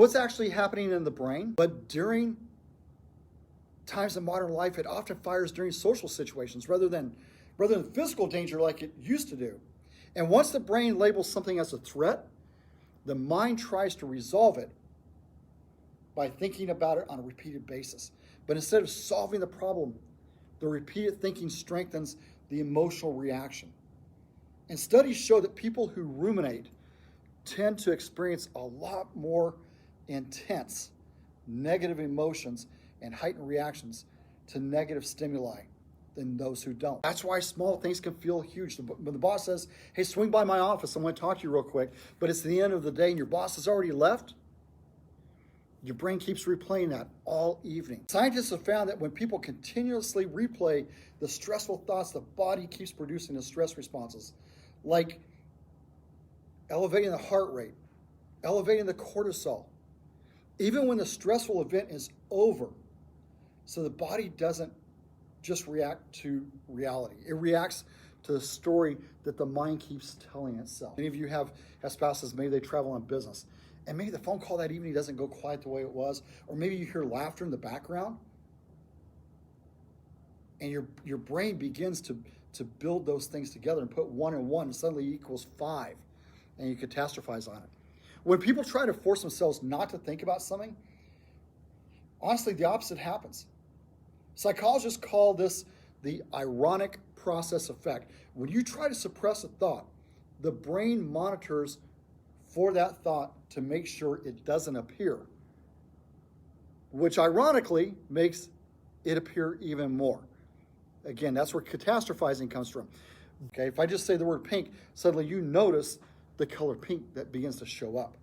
it's actually happening in the brain, but during times in modern life, it often fires during social situations rather than physical danger like it used to do. And once the brain labels something as a threat, the mind tries to resolve it by thinking about it on a repeated basis. But instead of solving the problem, the repeated thinking strengthens the emotional reaction. And studies show that people who ruminate tend to experience a lot more intense negative emotions and heightened reactions to negative stimuli than those who don't. That's why small things can feel huge. When the boss says, hey, swing by my office, I want to talk to you real quick, but it's the end of the day and your boss has already left, your brain keeps replaying that all evening. Scientists have found that when people continuously replay the stressful thoughts, the body keeps producing the stress responses, like elevating the heart rate, elevating the cortisol, even when the stressful event is over. So the body doesn't just react to reality. It reacts to the story that the mind keeps telling itself. Many of you have spouses, maybe they travel on business, and maybe the phone call that evening doesn't go quite the way it was, or maybe you hear laughter in the background, and your brain begins to build those things together and put 1 and 1 suddenly equals 5, and you catastrophize on it. When people try to force themselves not to think about something, honestly, the opposite happens. Psychologists call this the ironic process effect. When you try to suppress a thought, the brain monitors for that thought to make sure it doesn't appear, which ironically makes it appear even more. Again, that's where catastrophizing comes from. Okay, if I just say the word pink, suddenly you notice the color pink that begins to show up.